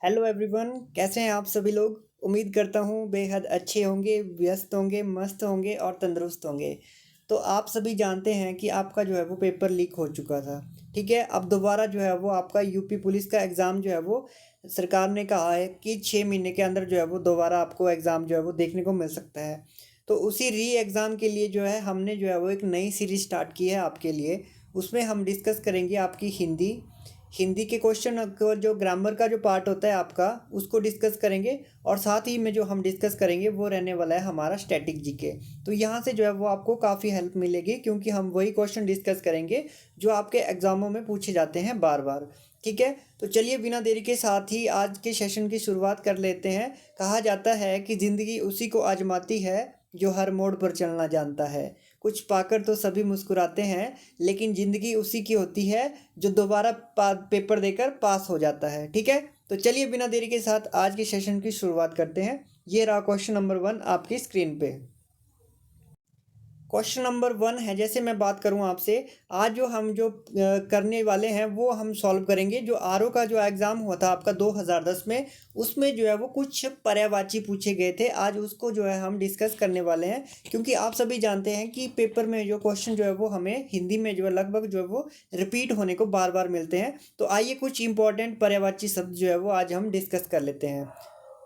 Hello everyone, कैसे हैं आप सभी लोग। उम्मीद करता हूँ बेहद अच्छे होंगे, व्यस्त होंगे, मस्त होंगे और तंदुरुस्त होंगे। तो आप सभी जानते हैं कि आपका जो है वो पेपर लीक हो चुका था। ठीक है, अब दोबारा जो है वो आपका यूपी पुलिस का एग्ज़ाम जो है वो सरकार ने कहा है कि 6 महीने के अंदर जो है वो दोबारा आपको एग्ज़ाम जो है वो देखने को मिल सकता है। तो उसी री एग्ज़ाम के लिए जो है हमने जो है वो एक नई सीरीज़ स्टार्ट की है आपके लिए। उसमें हम डिस्कस करेंगे आपकी हिंदी हिंदी के क्वेश्चन को, जो ग्रामर का जो पार्ट होता है आपका, उसको डिस्कस करेंगे। और साथ ही में जो हम डिस्कस करेंगे वो रहने वाला है हमारा स्टैटिक जीके। तो यहाँ से जो है वो आपको काफ़ी हेल्प मिलेगी, क्योंकि हम वही क्वेश्चन डिस्कस करेंगे जो आपके एग्जामों में पूछे जाते हैं बार बार। ठीक है, तो चलिए बिना देरी के साथ ही आज के सेशन की शुरुआत कर लेते हैं। कहा जाता है कि ज़िंदगी उसी को आजमाती है जो हर मोड़ पर चलना जानता है। कुछ पाकर तो सभी मुस्कुराते हैं, लेकिन ज़िंदगी उसी की होती है जो दोबारा पेपर देकर पास हो जाता है। ठीक है, तो चलिए बिना देरी के साथ आज के सेशन की शुरुआत करते हैं। ये रहा क्वेश्चन नंबर 1 आपकी स्क्रीन पे। क्वेश्चन नंबर 1 है, जैसे मैं बात करूं आपसे, आज जो हम जो करने वाले हैं वो हम सॉल्व करेंगे जो आरओ का जो एग्ज़ाम हुआ था आपका 2010 में। उसमें जो है वो कुछ पर्यायवाची पूछे गए थे, आज उसको जो है हम डिस्कस करने वाले हैं। क्योंकि आप सभी जानते हैं कि पेपर में जो क्वेश्चन जो है वो हमें हिंदी में जो है लगभग जो है वो रिपीट होने को बार बार मिलते हैं। तो आइए कुछ इंपॉर्टेंट पर्यायवाची शब्द जो है वो आज हम डिस्कस कर लेते हैं।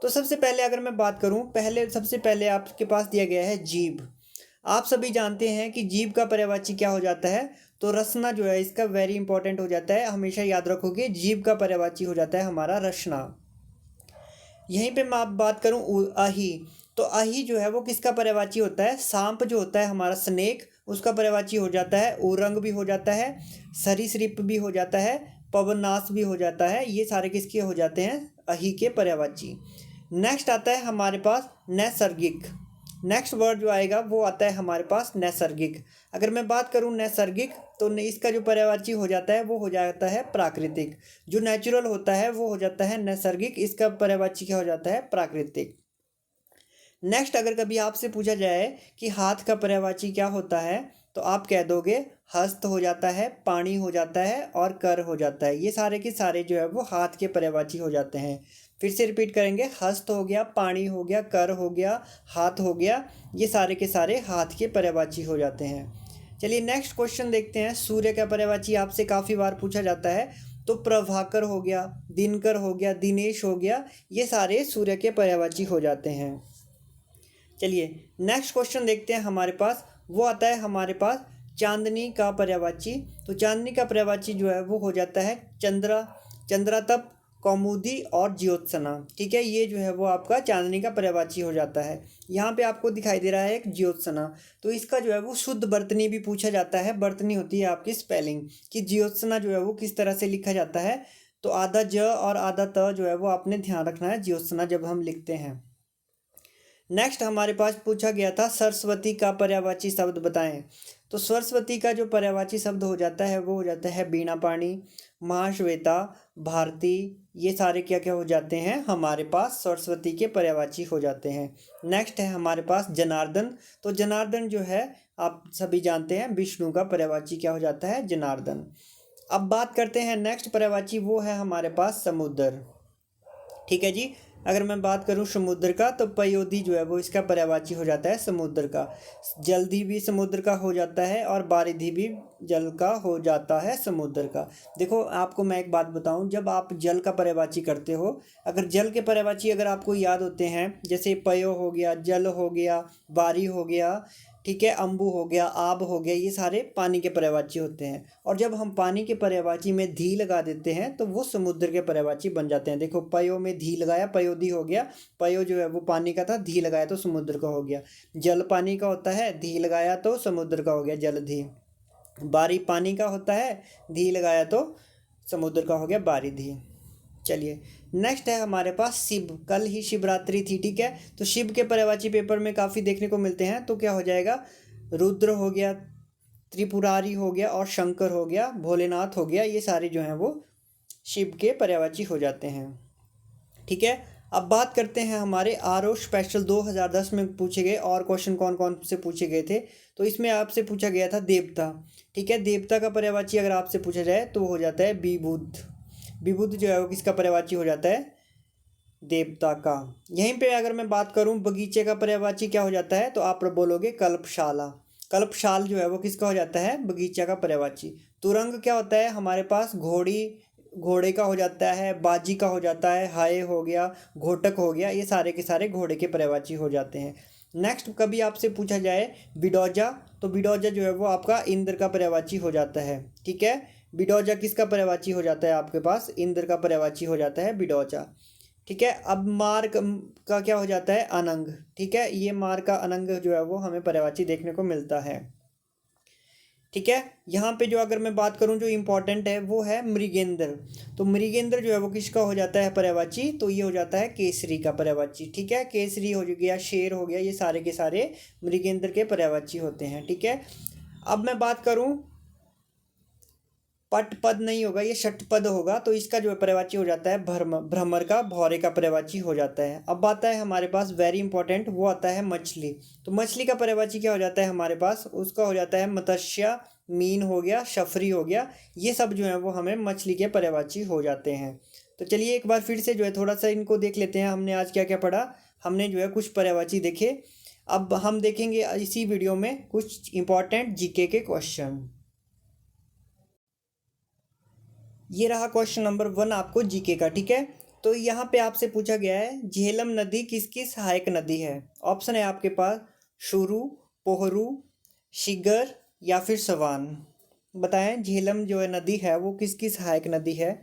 तो सबसे पहले अगर मैं बात करूं, सबसे पहले आपके पास दिया गया है जीभ। आप सभी जानते हैं कि जीभ का पर्यायवाची क्या हो जाता है। तो रसना जो है इसका वेरी इंपॉर्टेंट हो जाता है, हमेशा याद रखोगे। जीभ का पर्यायवाची हो जाता है हमारा रसना। यहीं पे मैं आप बात करूं अही। तो अही जो है वो किसका पर्यायवाची होता है। सांप जो होता है हमारा स्नेक, उसका पर्यायवाची हो जाता है। उरंग भी हो जाता है, सरीसृप भी हो जाता है, पवनास भी हो जाता है। ये सारे किसके हो जाते हैं, अही के पर्यायवाची। नेक्स्ट आता है हमारे पास नैसर्गिक। नेक्स्ट वर्ड जो आएगा वो आता है हमारे पास नैसर्गिक। अगर मैं बात करूं नैसर्गिक, तो इसका जो पर्यायवाची हो जाता है वो हो जाता है प्राकृतिक। जो नेचुरल होता है वो हो जाता है नैसर्गिक, इसका पर्यायवाची क्या हो जाता है, प्राकृतिक। नेक्स्ट अगर कभी आपसे पूछा जाए कि हाथ का पर्यायवाची क्या होता है, तो आप कह दोगे हस्त हो जाता है, पानी हो जाता है और कर हो जाता है। ये सारे के सारे जो है वो हाथ के पर्यायवाची हो जाते हैं। फिर से रिपीट करेंगे, हस्त हो गया, पानी हो गया, कर हो गया, हाथ हो गया। ये सारे के सारे हाथ के पर्यायवाची हो जाते हैं। चलिए नेक्स्ट क्वेश्चन देखते हैं। सूर्य का पर्यायवाची आपसे काफ़ी बार पूछा जाता है। तो प्रभाकर हो गया, दिनकर हो गया, दिनेश हो गया। ये सारे सूर्य के पर्यायवाची हो जाते हैं। चलिए नेक्स्ट क्वेश्चन देखते हैं हमारे पास। वो आता है हमारे पास चांदनी का पर्यायवाची। तो चांदनी का पर्यायवाची जो है वो हो जाता है चंद्रा, चंद्रातप, कौमुदी और ज्योत्सना। ठीक है, ये जो है वो आपका चांदनी का पर्यायवाची हो जाता है। यहाँ पे आपको दिखाई दे रहा है एक ज्योत्सना। तो इसका जो है वो शुद्ध बर्तनी भी पूछा जाता है। बर्तनी होती है आपकी स्पेलिंग, कि ज्योत्सना जो है वो किस तरह से लिखा जाता है। तो आधा ज और आधा त जो है वो आपने ध्यान रखना है ज्योत्सना जब हम लिखते हैं। नेक्स्ट हमारे पास पूछा गया था सरस्वती का पर्यायवाची शब्द बताएं। तो सरस्वती का जो पर्यायवाची शब्द हो जाता है वो हो जाता है बीणा पाणी, महाश्वेता, भारती। ये सारे क्या क्या हो जाते हैं, हमारे पास सरस्वती के पर्यायवाची हो जाते हैं। नेक्स्ट है हमारे पास जनार्दन। तो जनार्दन जो है आप सभी जानते हैं विष्णु का पर्यायवाची क्या हो जाता है, जनार्दन। अब बात करते हैं नेक्स्ट पर्यायवाची, वो है हमारे पास समुद्र। ठीक है जी, अगर मैं बात करूं समुद्र का, तो पयोधी जो है वो इसका पर्यायवाची हो जाता है समुद्र का। जलधि भी समुद्र का हो जाता है और बारिधि भी जल का हो जाता है समुद्र का। देखो आपको मैं एक बात बताऊं, जब आप जल का पर्यायवाची करते हो, अगर जल के पर्यायवाची अगर आपको याद होते हैं, जैसे पयो हो गया, जल हो गया, बारी हो गया, ठीक है, अम्बु हो गया, आब हो गया, ये सारे पानी के पर्यायवाची होते हैं। और जब हम पानी के पर्यायवाची में धी लगा देते हैं तो वो समुद्र के पर्यायवाची बन जाते हैं। देखो पयो में धी लगाया, पयोधी हो गया। पयो जो है वो पानी का था, धी लगाया तो समुद्र का हो गया। जल पानी का होता है, धी लगाया तो समुद्र का हो गया जलधि। बारी पानी का होता है, धी लगाया तो समुद्र का हो गया बारिधि। चलिए नेक्स्ट है हमारे पास शिव। कल ही शिवरात्रि थी, ठीक है। तो शिव के पर्यायवाची पेपर में काफ़ी देखने को मिलते हैं। तो क्या हो जाएगा, रुद्र हो गया, त्रिपुरारी हो गया और शंकर हो गया, भोलेनाथ हो गया। ये सारे जो हैं वो शिव के पर्यायवाची हो जाते हैं। ठीक है, अब बात करते हैं हमारे आर ओ स्पेशल 2010 में पूछे गए और क्वेश्चन कौन कौन से पूछे गए थे। तो इसमें आपसे पूछा गया था देवता। ठीक है, देवता का पर्यायवाची अगर आपसे पूछा जाए तो हो जाता है विबुध। विबुध जो है वो किसका पर्यायवाची हो जाता है, देवता का। यहीं पे अगर मैं बात करूं बगीचे का पर्यायवाची क्या हो जाता है, तो आप बोलोगे कल्पशाला। कल्पशाल जो है वो किसका हो जाता है, बगीचा का पर्यायवाची। तुरंग क्या होता है हमारे पास, घोड़े का हो जाता है, बाजी का हो जाता है, हाय हो गया, घोटक हो गया, ये सारे के सारे घोड़े के पर्यायवाची हो जाते हैं। नेक्स्ट कभी आपसे पूछा जाए बिडौजा, तो बिडौजा जो है वो आपका इंद्र का पर्यायवाची हो जाता है। ठीक है, बिडौजा किसका पर्यायवाची हो जाता है आपके पास, इंद्र का पर्यायवाची हो जाता है बिडौजा। ठीक है, अब मार का क्या हो जाता है, अनंग। ठीक है, ये मार का अनंग जो है वो हमें पर्यायवाची देखने को मिलता है। ठीक है, यहाँ पे जो अगर मैं बात करूँ जो इम्पोर्टेंट है वो है मृगेंद्र। तो मृगेंद्र जो है वो किसका हो जाता है पर्यायवाची, तो ये हो जाता है केसरी का पर्यायवाची। ठीक है, केसरी हो गया, शेर हो गया, ये सारे के सारे मृगेंद्र के पर्यायवाची होते हैं। ठीक है, अब मैं बात करूँ पट पद नहीं होगा, ये षटपद होगा, तो इसका जो पर्यायवाची हो जाता है भ्रमर का, भौरे का पर्यायवाची हो जाता है। अब आता है हमारे पास वेरी इंपॉर्टेंट, वो आता है मछली। तो मछली का पर्यायवाची क्या हो जाता है हमारे पास, उसका हो जाता है मत्स्य, मीन हो गया, शफरी हो गया, ये सब जो है वो हमें मछली के पर्यायवाची हो जाते हैं। तो चलिए एक बार फिर से जो है थोड़ा सा इनको देख लेते हैं, हमने आज क्या क्या पढ़ा। हमने जो है कुछ पर्यायवाची देखे, अब हम देखेंगे इसी वीडियो में कुछ इंपॉर्टेंट जीके के क्वेश्चन। ये रहा क्वेश्चन नंबर 1 आपको जीके का। ठीक है, तो यहाँ पे आपसे पूछा गया है झेलम नदी किसकी सहायक नदी है। ऑप्शन है आपके पास शुरू, पोहरू, शिगर या फिर सवान। बताएं झेलम जो है नदी है वो किसकी सहायक नदी है।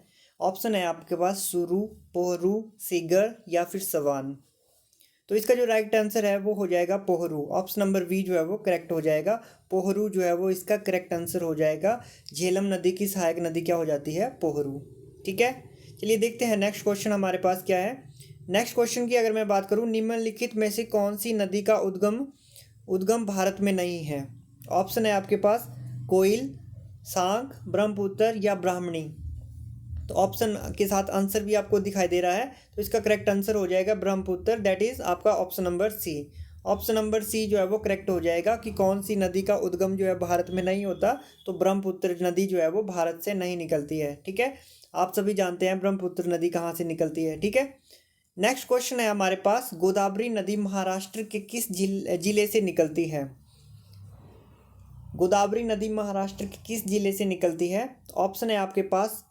ऑप्शन है आपके पास शुरू, पोहरू, शिगर या फिर सवान। तो इसका जो राइट आंसर है वो हो जाएगा पोहरू। ऑप्शन नंबर बी जो है वो करेक्ट हो जाएगा। पोहरू जो है वो इसका करेक्ट आंसर हो जाएगा। झेलम नदी की सहायक नदी क्या हो जाती है, पोहरू। ठीक है, चलिए देखते हैं नेक्स्ट क्वेश्चन हमारे पास क्या है। नेक्स्ट क्वेश्चन की अगर मैं बात करूँ, निम्नलिखित में से कौन सी नदी का उद्गम भारत में नहीं है। ऑप्शन है आपके पास कोयल, सांक, ब्रह्मपुत्र या ब्राह्मणी। तो ऑप्शन के साथ आंसर भी आपको दिखाई दे रहा है, तो इसका करेक्ट आंसर हो जाएगा ब्रह्मपुत्र, दैट इज आपका option number C. Option number C जो है वो करेक्ट हो जाएगा कि कौन सी नदी का उद्गम जो है भारत में नहीं होता, तो ब्रह्मपुत्र नदी जो है वो भारत से नहीं निकलती है। ठीक है, आप सभी जानते हैं ब्रह्मपुत्र नदी कहाँ से निकलती है। ठीक है, नेक्स्ट क्वेश्चन है हमारे पास, गोदावरी नदी महाराष्ट्र के किस जिले से निकलती है। गोदावरी नदी महाराष्ट्र के किस जिले से निकलती है। ऑप्शन है आपके पास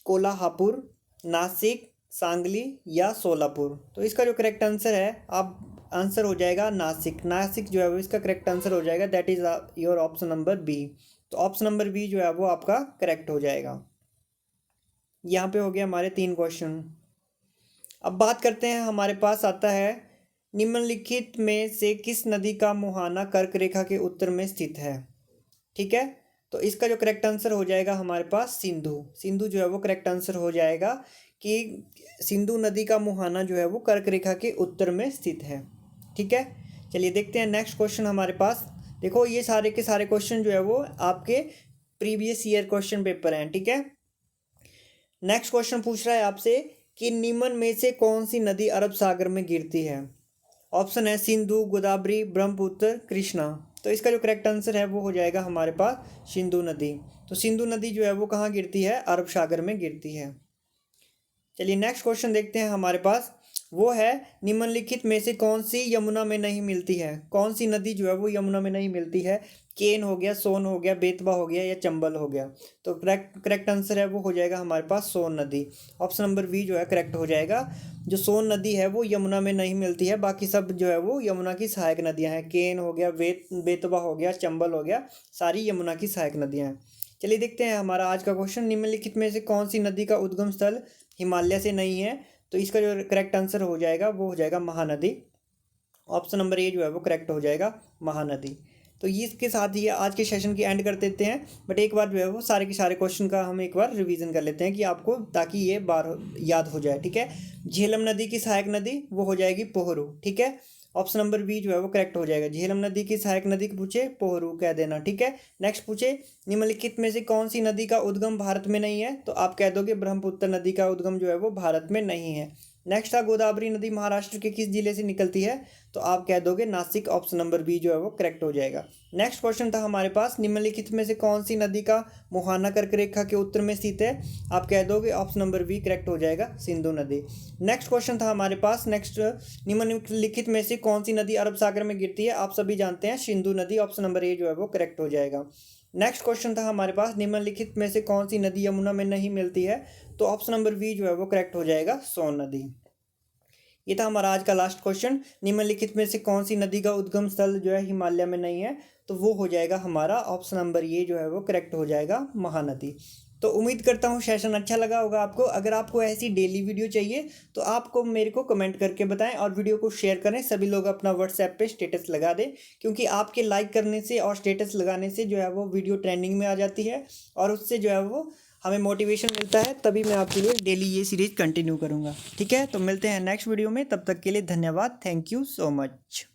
कोल्हापुर, नासिक, सांगली या सोलापुर। तो इसका जो करेक्ट आंसर है, आप आंसर हो जाएगा नासिक। नासिक जो है वो इसका करेक्ट आंसर हो जाएगा, that is your option number B. तो ऑप्शन नंबर बी जो है वो आपका करेक्ट हो जाएगा। यहाँ पे हो गया हमारे 3 क्वेश्चन। अब बात करते हैं, हमारे पास आता है निम्नलिखित में से किस नदी का मुहाना कर्क रेखा के उत्तर में स्थित है। ठीक है, तो इसका जो करेक्ट आंसर हो जाएगा हमारे पास सिंधु। सिंधु जो है वो करेक्ट आंसर हो जाएगा कि सिंधु नदी का मुहाना जो है वो कर्क रेखा के उत्तर में स्थित है। ठीक है, चलिए देखते हैं नेक्स्ट क्वेश्चन हमारे पास। देखो ये सारे के सारे क्वेश्चन जो है वो आपके प्रीवियस ईयर क्वेश्चन पेपर हैं। ठीक है, नेक्स्ट क्वेश्चन पूछ रहा है आपसे कि निम्न में से कौन सी नदी अरब सागर में गिरती है। ऑप्शन है सिंधु, गोदावरी, ब्रह्मपुत्र, कृष्णा। तो इसका जो करेक्ट आंसर है वो हो जाएगा हमारे पास सिंधु नदी। तो सिंधु नदी जो है वो कहाँ गिरती है, अरब सागर में गिरती है। चलिए नेक्स्ट क्वेश्चन देखते हैं हमारे पास, वो है निम्नलिखित में से कौन सी यमुना में नहीं मिलती है। कौन सी नदी जो है वो यमुना में नहीं मिलती है। केन हो गया, सोन हो गया, बेतवा हो गया या चंबल हो गया। तो करेक्ट आंसर है वो हो जाएगा हमारे पास सोन नदी। ऑप्शन नंबर बी जो है करेक्ट हो जाएगा। जो सोन नदी है वो यमुना में नहीं मिलती है, बाकी सब जो है वो यमुना की सहायक नदियाँ हैं। केन हो गया, बेतवा हो गया, चंबल हो गया, सारी यमुना की सहायक नदियाँ हैं। चलिए देखते हैं हमारा आज का क्वेश्चन, निम्नलिखित में से कौन सी नदी का उद्गम स्थल हिमालय से नहीं है। तो इसका जो करेक्ट आंसर हो जाएगा वो हो जाएगा महानदी। ऑप्शन नंबर ए जो है वो करेक्ट हो जाएगा महानदी। तो इसके साथ ही आज के सेशन की एंड कर देते हैं, बट एक बार जो है वो सारे के सारे क्वेश्चन का हम एक बार रिवीजन कर लेते हैं कि आपको, ताकि ये बार याद हो जाए। ठीक है, झेलम नदी की सहायक नदी वो हो जाएगी पोहरू। ठीक है, ऑप्शन नंबर बी जो है वो करेक्ट हो जाएगा। झेलम नदी की सहायक नदी पूछे पोहरू कह देना। ठीक है, नेक्स्ट पूछे निम्नलिखित में से कौन सी नदी का उद्गम भारत में नहीं है, तो आप कह दोगे ब्रह्मपुत्र नदी का उद्गम जो है वो भारत में नहीं है। नेक्स्ट था गोदावरी नदी महाराष्ट्र के किस जिले से निकलती है, तो आप कह दोगे नासिक, ऑप्शन नंबर बी जो है वो करेक्ट हो जाएगा। नेक्स्ट क्वेश्चन था हमारे पास, निम्नलिखित में से कौन सी नदी का मुहाना कर्क रेखा के उत्तर में स्थित है, आप कह दोगे ऑप्शन नंबर बी करेक्ट हो जाएगा, सिंधु नदी। नेक्स्ट क्वेश्चन था हमारे पास, नेक्स्ट निम्नलिखित में से कौन सी नदी अरब सागर में गिरती है, आप सभी जानते हैं सिंधु नदी, ऑप्शन नंबर ए जो है वो करेक्ट हो जाएगा। नेक्स्ट क्वेश्चन था हमारे पास, निम्नलिखित में से कौन सी नदी यमुना में नहीं मिलती है, तो ऑप्शन नंबर बी जो है वो करेक्ट हो जाएगा, सोन नदी। ये था हमारा आज का लास्ट क्वेश्चन, निम्नलिखित में से कौन सी नदी का उद्गम स्थल जो है हिमालय में नहीं है, तो वो हो जाएगा हमारा ऑप्शन नंबर ये जो है वो करेक्ट हो जाएगा, महानदी। तो उम्मीद करता हूँ सेशन अच्छा लगा होगा आपको। अगर आपको ऐसी डेली वीडियो चाहिए तो आपको मेरे को कमेंट करके बताएं और वीडियो को शेयर करें, सभी लोग अपना व्हाट्सएप पे स्टेटस लगा दें, क्योंकि आपके लाइक करने से और स्टेटस लगाने से जो है वो वीडियो ट्रेंडिंग में आ जाती है और उससे जो है वो हमें मोटिवेशन मिलता है, तभी मैं आपके लिए डेली ये सीरीज़ कंटिन्यू करूँगा। ठीक है, तो मिलते हैं नेक्स्ट वीडियो में, तब तक के लिए धन्यवाद, थैंक यू सो मच।